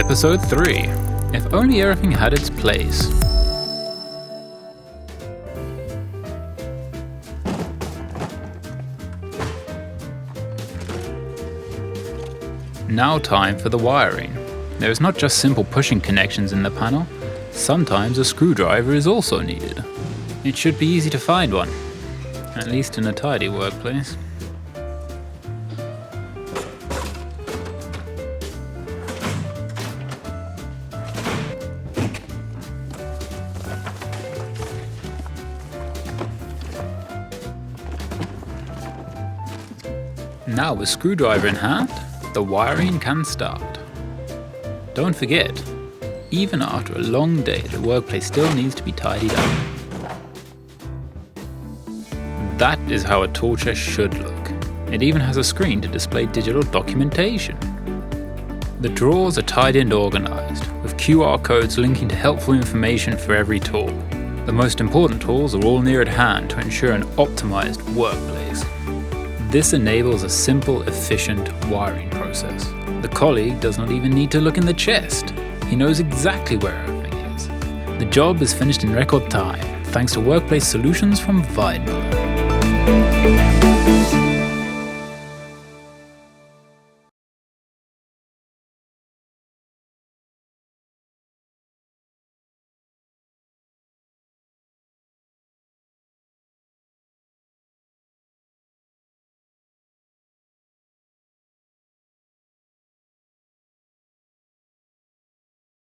Episode 3. If only everything had its place. Now time for the wiring. There is not just simple pushing connections in the panel, sometimes a screwdriver is also needed. It should be easy to find one, at least in a tidy workplace. Now with screwdriver in hand, the wiring can start. Don't forget, even after a long day, the workplace still needs to be tidied up. That is how a tool chest should look. It even has a screen to display digital documentation. The drawers are tidy and organized, with QR codes linking to helpful information for every tool. The most important tools are all near at hand to ensure an optimized workplace. This enables a simple, efficient wiring process. The colleague does not even need to look in the chest. He knows exactly where everything is. The job is finished in record time, thanks to Workplace Solutions from Weidmüller.